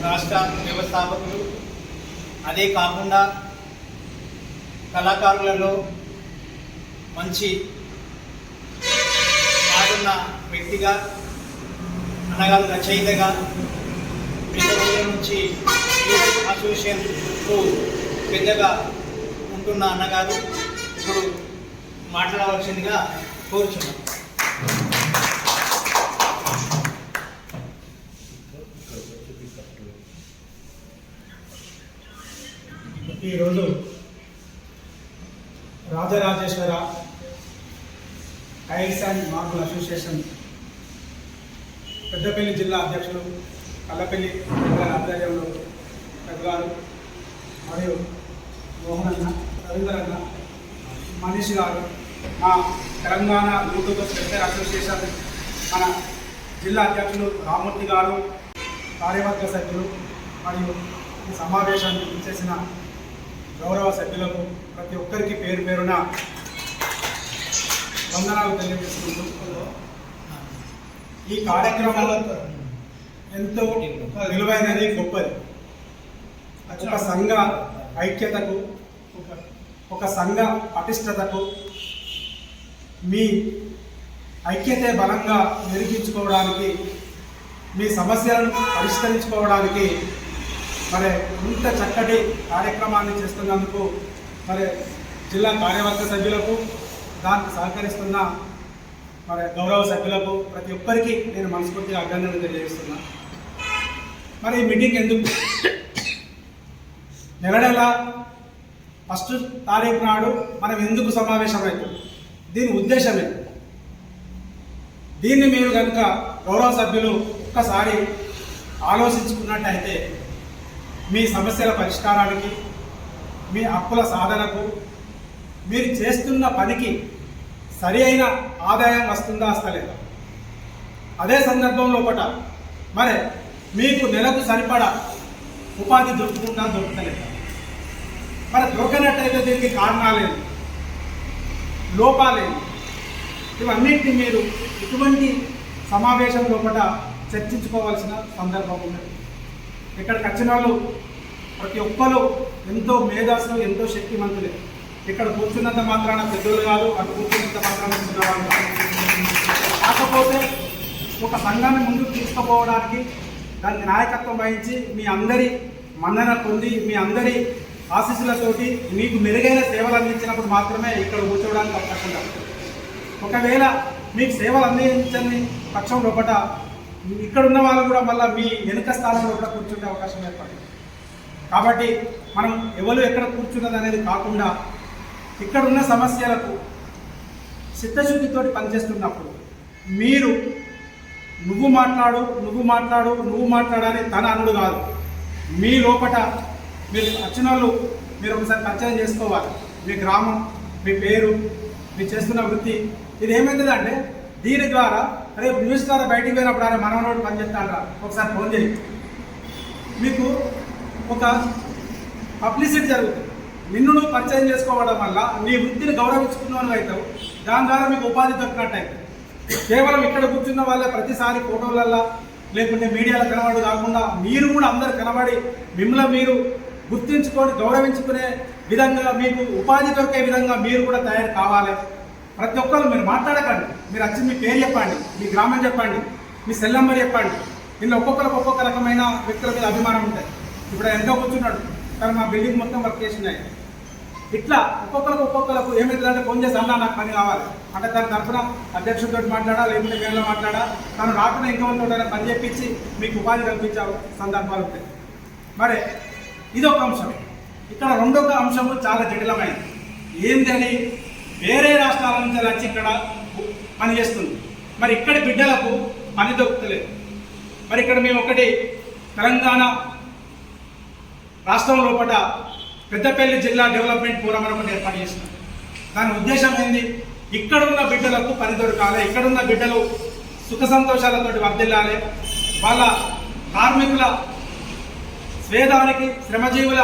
రాష్ట్ర వ్యవస్థాపకులు, అదే కాకుండా కళాకారులలో మంచి మారున్న వ్యక్తిగా, అనగారు రచయితగా, పెద్ద రోజుల నుంచి అసోసియేషన్కు పెద్దగా ఉంటున్న అన్నగారు ఇప్పుడు మాట్లాడవలసిందిగా కోరుచున్నాం. ఈరోజు Rajarajeshwara tiles and marble association Peddapalli జిల్లా అధ్యక్షులు కల్లపల్లి ఆధ్వర్యంలో పెద్దగారు మరియు మోహన్ అన్న, రవీంద్ర అన్న, మనీష్ గారు, మా తెలంగాణ యూట్యూబ్ వెల్ఫేర్ అసోసియేషన్ మన జిల్లా అధ్యక్షులు రామూర్తి గారు, కార్యవర్గ సభ్యులు మరియు ఈ సమావేశాన్ని చేసిన గౌరవ సభ్యులకు ప్రతి ఒక్కరికి పేరు పేరున వందనాలు తెలియజేసుకుంటూ, ఈ కార్యక్రమాలు ఎంతో విలువైనది, గొప్పది. ఒక సంఘ ఐక్యతకు, ఒక సంఘ పటిష్టతకు, మీ ఐక్యతే బలంగా నిరూపించుకోవడానికి, మీ సమస్యలను పరిష్కరించుకోవడానికి మరి ఇంత చక్కటి కార్యక్రమాన్ని చేస్తున్నందుకు మరి జిల్లా కార్యవర్గ సభ్యులకు, దానికి సహకరిస్తున్న మరి గౌరవ సభ్యులకు ప్రతి ఒక్కరికి నేను మనస్ఫూర్తిగా అభినందనలు తెలియజేస్తున్నా. మరి ఈ మీటింగ్ ఎందుకు? నెల ఫస్ట్ తారీఖు నాడు మనం ఎందుకు సమావేశమవుతుంది? దీని ఉద్దేశమే, దీన్ని మీరు కనుక గౌరవ సభ్యులు ఒక్కసారి ఆలోచించుకున్నట్టయితే మీ సమస్యల పరిష్కారానికి, మీ హక్కుల సాధనకు, మీరు చేస్తున్న పనికి సరి అయిన ఆదాయం వస్తుందా వస్తలేదా, అదే సందర్భంలో ఒకట మరి మీకు నెలకు సరిపడా ఉపాధి దొరుకుతుందా దొరుకుతలేదా, మరి దొరకనట్టయితే దీనికి కారణాలేంటి, లోపాలేంటి, ఇవన్నింటినీ మీరు ఇటువంటి సమావేశం లోపల చర్చించుకోవాల్సిన సందర్భం ఉన్నది. ఇక్కడికి వచ్చిన వాళ్ళు ప్రతి ఒక్కరు ఎంతో మేధాస్తులు, ఎంతో శక్తిమంతులే. ఇక్కడ కూర్చున్నంత మాత్రాన పెద్దోళ్ళు కాదు, అటు కూర్చున్నంత మాత్రాన చిన్నవాళ్ళు కాదు. కాకపోతే ఒక సంఘాన్ని ముందుకు తీసుకుపోవడానికి, దానికి నాయకత్వం వహించి మీ అందరి మన్నన పొంది, మీ అందరి ఆశీస్సులతోటి మీకు మెరుగైన సేవలు అందించినప్పుడు మాత్రమే ఇక్కడ కూర్చోవడానికి అవకాశం ఉంటుంది. ఒకవేళ మీకు సేవలు అందించని పక్షం లోపల ఇక్కడ ఉన్న వాళ్ళు కూడా మళ్ళీ మీ వెనుక స్థానంలో కూడా కూర్చునే అవకాశం ఏర్పడింది. కాబట్టి మనం ఎవరు ఎక్కడ కూర్చున్నది అనేది కాకుండా ఇక్కడ ఉన్న సమస్యలకు చిత్తశుద్ధితో పనిచేస్తున్నప్పుడు మీరు నువ్వు మాట్లాడాలని తన అనుడు కాదు. మీ లోపల మీరు వచ్చిన వాళ్ళు మీరు ఒకసారి పరిచయం చేసుకోవాలి. మీ గ్రామం, మీ పేరు, మీరు చేస్తున్న వృత్తి. ఇది ఏమైందంటే దీని ద్వారా రేపు న్యూస్ ద్వారా బయటికి పోయినప్పుడు ఆయన మనవనోడు పనిచేస్తాడరా ఒకసారి ఫోన్ చేయి, మీకు ఒక పబ్లిసిటీ జరుగుతుంది. నిన్ను నువ్వు పరిచయం చేసుకోవడం వల్ల నీ వృత్తిని గౌరవించుకున్నాను అవుతావు. దాని ద్వారా మీకు ఉపాధి దొరికినట్టు అవుతుంది. కేవలం ఇక్కడ కూర్చున్న వాళ్ళే ప్రతిసారి ఫోటోలల్లో లేకుంటే మీడియాలో కనబడి కాకుండా మీరు కూడా అందరు కనబడి మిమ్మల్ని మీరు గుర్తించుకొని గౌరవించుకునే విధంగా, మీకు ఉపాధి దొరికే విధంగా మీరు కూడా తయారు కావాలి. ప్రతి ఒక్కరు మీరు మాట్లాడకండి. మీరు వచ్చి మీ పేరు చెప్పండి, మీ గ్రామం చెప్పండి, మీ సెల్ నెంబర్ చెప్పండి. ఇందులో ఒక్కొక్కరికి ఒక్కొక్క రకమైన వ్యక్తుల మీద అభిమానం ఉంటాయి. ఇప్పుడు ఎంతో కూర్చున్నాడు, కానీ మా బిల్డింగ్ మొత్తం వర్క్ చేసినాయి. ఇట్లా ఒక్కొక్కరికి ఏమైతుందంటే ఫోన్ చేసి అన్నా నాకు పని కావాలి అంటే దాని తరఫున అధ్యక్షుడితో మాట్లాడా, లేకుంటే వేళలో మాట్లాడా, తను రాకుండా ఇంకొకరితో పని చేయించి మీకు ఉపాధి కల్పించే సందర్భాలు ఉంటాయి. మరి ఇదొక అంశం. ఇక్కడ రెండొక అంశము చాలా జటిలమైనది. ఏంటి అని వేరే రాష్ట్రాల నుంచి వచ్చి ఇక్కడ పనిచేస్తుంది. మరి ఇక్కడి బిడ్డలకు పని దొరుకుతలేదు. మరి ఇక్కడ మేము ఒకటి తెలంగాణ రాష్ట్రం లోపల పెద్దపల్లి జిల్లా డెవలప్మెంట్ ఫోరం అని ఒకటి ఏర్పాటు చేసినాం. దాని ఉద్దేశం ఏంది? ఇక్కడున్న బిడ్డలకు పని దొరకాలి, ఇక్కడున్న బిడ్డలు సుఖ సంతోషాలతోటి వర్ధిల్లాలి, వాళ్ళ కార్మికుల స్వేదానికి, శ్రమజీవుల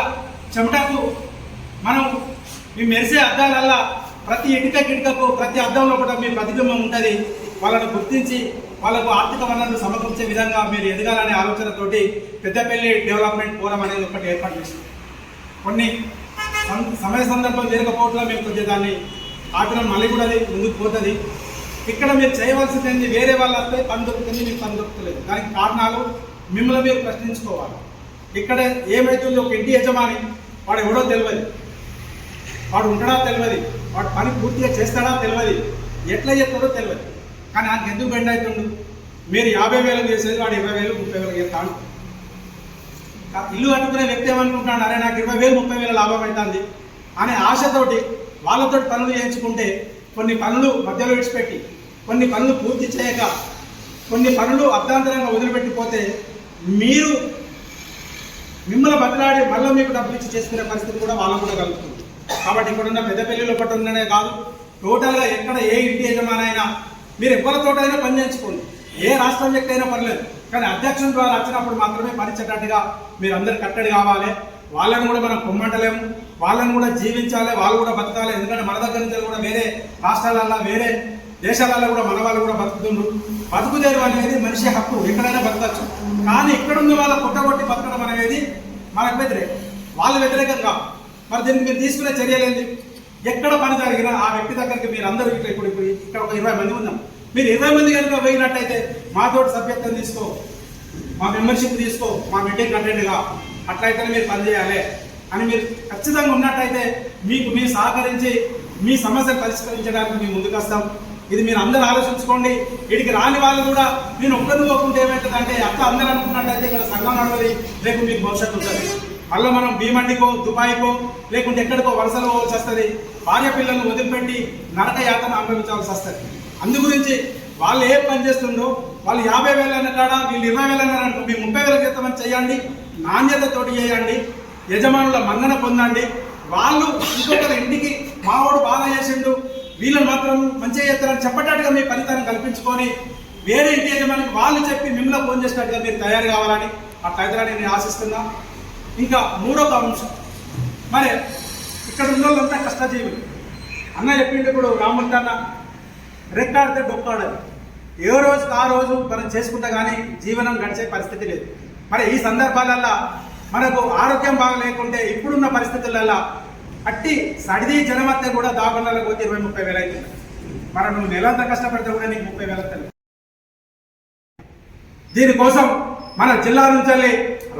చెమటకు మనం మీ మెరిసే అద్దాలల్లా ప్రతి ఇటుకకు ప్రతి అద్దంలో కూడా మీ ప్రతిబింబం ఉంటుంది. వాళ్ళను గుర్తించి వాళ్ళకు ఆర్థిక వనరులు సమకూర్చే విధంగా మీరు ఎదగాలనే ఆలోచనతోటి పెద్దపల్లి డెవలప్మెంట్ ఫోరం అనేది ఒకటి ఏర్పాటు చేసింది. కొన్ని సమయ సందర్భం జరగకపోవట్లో మేము కొద్దిగా దాన్ని ఆపిన మళ్ళీ కూడా అది ముందుకు పోతుంది. ఇక్కడ మీరు చేయవలసింది వేరే వాళ్ళు వస్తే పని దొరుకుతుంది, మీకు పని దొరుకుతలేదు. దానికి కారణాలు మిమ్మల్ని మీరు ప్రశ్నించుకోవాలి. ఇక్కడ ఏమవుతుంది, ఒక ఇంటి యజమాని వాడు ఎవడో తెలియదు, వాడు ఉంటాడా తెలియదు, వాడు పని పూర్తిగా చేస్తాడా తెలియదు, ఎట్లా చేస్తాడో తెలియదు. కానీ ఆయనకి ఎందుకు బెండ్ అవుతుండు? మీరు 50,000 చేసేది వాడు 20,000 30,000 చేస్తాడు. ఇల్లు కట్టుకునే వ్యక్తి ఏమనుకుంటాడు, అరే నాకు 20,000 30,000 లాభం అవుతుంది అనే ఆశతోటి వాళ్ళతో పనులు చేయించుకుంటే కొన్ని పనులు మధ్యలో విడిచిపెట్టి, కొన్ని పనులు పూర్తి చేయక, కొన్ని పనులు అర్ధాంతరంగా వదిలిపెట్టిపోతే మీరు మిమ్మల్ని బతిలాడి మళ్ళీ మీకు డబ్బులు ఇచ్చి చేసుకునే పరిస్థితి కూడా వాళ్ళకు కూడా కలుగుతుంది. కాబట్టి ఇక్కడున్న పెద్దపల్లిలో ఒకటి ఉండనే కాదు, టోటల్గా ఎక్కడ ఏ ఇంటి యజమానైనా మీరు ఎవరితోటైనా పని చేయించుకోండి, ఏ రాష్ట్రం వ్యక్తి అయినా పర్లేదు. కానీ అధ్యక్షుల ద్వారా వచ్చినప్పుడు మాత్రమే పనిచేటట్టుగా మీరు అందరు కట్టడి కావాలి. వాళ్ళని కూడా మనం పొమ్మంటలేము, వాళ్ళని కూడా జీవించాలి, వాళ్ళు కూడా బతకాలి. ఎందుకంటే మన దగ్గర నుంచి కూడా వేరే రాష్ట్రాలల్లో వేరే దేశాలలో కూడా మన వాళ్ళు కూడా బతుకుతుండ్రు. బతుకుదేరు అనేది మనిషి హక్కు, ఎక్కడైనా బతకచ్చు. కానీ ఇక్కడున్న వాళ్ళ పుట్టగొట్టి బతకడం అనేది మనకు వ్యతిరేకం, వాళ్ళు వ్యతిరేకంగా. మరి దీనికి మీరు తీసుకునే చర్యలేంది? ఎక్కడ పని జరిగినా ఆ వ్యక్తి దగ్గరికి మీరు అందరూ ఇప్పుడు ఇక్కడ ఒక 20 మంది ఉన్నాం, మీరు 20 మంది కనుక పోయినట్టయితే మాతోటి సభ్యత్వం తీసుకో, మా మెంబర్షిప్ తీసుకో, మా మీటింగ్ అటెండ్గా, అట్లయితేనే మీరు పనిచేయాలి అని మీరు ఖచ్చితంగా ఉన్నట్టయితే మీకు మీరు సహకరించి మీ సమస్యలు పరిష్కరించడానికి మేము ముందుకు వస్తాం. ఇది మీరు అందరూ ఆలోచించుకోండి. వీడికి రాని వాళ్ళు కూడా నేను ఒక్కరిని పోకుంటే ఏమవుతుందంటే అక్క అందరూ అనుకున్నట్టయితే ఇక్కడ సంఘం నడవది, రేపు మీకు భవిష్యత్తు ఉంటుంది. మళ్ళీ మనం భీమండికో దుబాయ్కో లేకుంటే ఎక్కడికో వలసలు పోవాల్సి వస్తుంది, భార్య పిల్లలను వదిలిపెట్టి నరక యాతన అనుభవించాల్సి వస్తుంది. అందు గురించి వాళ్ళు ఏ పని చేస్తుండో వాళ్ళు 50,000 అన్న కాడ వీళ్ళు 20,000 అన్నారంటూ మీ 30,000 చేస్తామని చేయండి, నాణ్యతతోటి చేయండి, యజమానుల మన్నన పొందండి. వాళ్ళు ఇంకొకరి ఇంటికి మావాడు బాగా చేసిండు వీళ్ళని మాత్రం మంచిగా చేస్తారని చెప్పేటట్టుగా మీ ఫలితాన్ని కల్పించుకొని వేరే ఇంటి యజమానికి వాళ్ళు చెప్పి మిమ్మల్ని ఫోన్ చేసినట్టుగా మీరు తయారు కావాలని అట్లయితే నేను ఆశిస్తున్నా. ఇంకా మూడొక అంశం, మరి ఇక్కడ ఉన్న వాళ్ళంతా కష్టజీవులు. అన్న చెప్పిండు ఇప్పుడు రామూర్తి అన్న, రెక్కాడితే డొక్కాడదు. ఏ రోజుకి ఆ రోజు మనం చేసుకుంటే కానీ జీవనం గడిచే పరిస్థితి లేదు. మరి ఈ సందర్భాలల్లో మనకు ఆరోగ్యం బాగా లేకుంటే ఇప్పుడున్న పరిస్థితులలో అట్టి సడిది జనమత్తే కూడా దాగుండాలకు పోతే 20-30,000 అవుతుంది. మరి నువ్వు నెలంతా కష్టపడితే కూడా నీకు 30,000 అవుతుంది. దీనికోసం మన జిల్లా నుంచి వెళ్ళి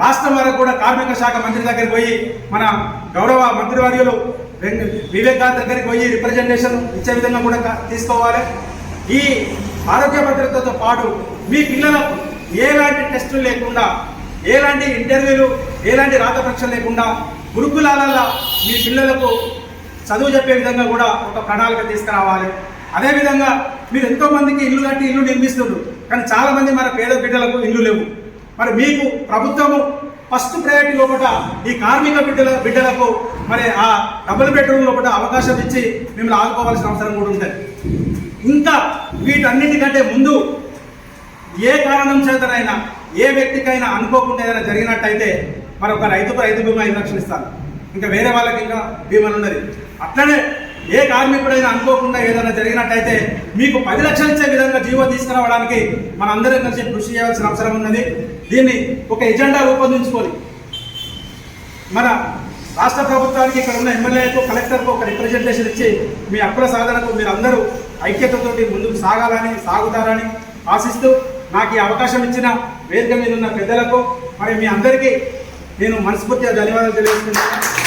రాష్ట్రం వరకు కూడా కార్మిక శాఖ మంత్రి దగ్గరికి పోయి మన గౌరవ మంత్రివర్యులు వివేక్ గారి దగ్గరికి పోయి రిప్రజెంటేషన్ ఇచ్చే విధంగా కూడా తీసుకోవాలి. ఈ ఆరోగ్య భద్రతతో పాటు మీ పిల్లలకు ఎలాంటి టెస్టులు లేకుండా, ఎలాంటి ఇంటర్వ్యూలు, ఎలాంటి రాత పరీక్షలు లేకుండా గురుకులాలలో మీ పిల్లలకు చదువు చెప్పే విధంగా కూడా ఒక ప్రణాళిక తీసుకురావాలి. అదేవిధంగా మీరు ఎంతోమందికి ఇల్లు కట్టి ఇల్లు నిర్మిస్తున్నారు, కానీ చాలామంది మన పేద బిడ్డలకు ఇల్లు లేవు. మరి మీకు ప్రభుత్వము ఫస్ట్ ప్రయారిటీ లోపల ఈ కార్మిక బిడ్డలకు మరి ఆ డబుల్ బెడ్రూమ్ లోపల అవకాశం ఇచ్చి మిమ్మల్ని ఆదుకోవాల్సిన అవసరం కూడా ఉంటుంది. ఇంకా వీటన్నిటికంటే ముందు ఏ కారణం చేతనైనా ఏ వ్యక్తికైనా అనుకోకుండా ఏదైనా జరిగినట్టయితే మరి ఒక రైతు బీమా 5 లక్షలు ఇస్తాను. ఇంకా వేరే వాళ్ళకి ఇంకా బీమాలు ఉన్నది. అట్లనే ఏ కార్మికుడైనా అనుకోకుండా ఏదైనా జరిగినట్టయితే మీకు 10 లక్షలు ఇచ్చే విధంగా జీవో తీసుకురావడానికి మనందరం కలిసి కృషి చేయాల్సిన అవసరం ఉన్నది. దీన్ని ఒక ఎజెండా రూపొందించుకొని మన రాష్ట్ర ప్రభుత్వానికి ఇక్కడ ఉన్న ఎమ్మెల్యేకు కలెక్టర్కు ఒక రిప్రజెంటేషన్ ఇచ్చి మీ హక్కుల సాధనకు మీరు అందరూ ఐక్యతతోటి ముందుకు సాగుతారని ఆశిస్తూ నాకు ఈ అవకాశం ఇచ్చిన వేదిక మీద ఉన్న పెద్దలకు మరి మీ అందరికీ నేను మనస్ఫూర్తిగా ధన్యవాదాలు తెలియజేస్తున్నాను.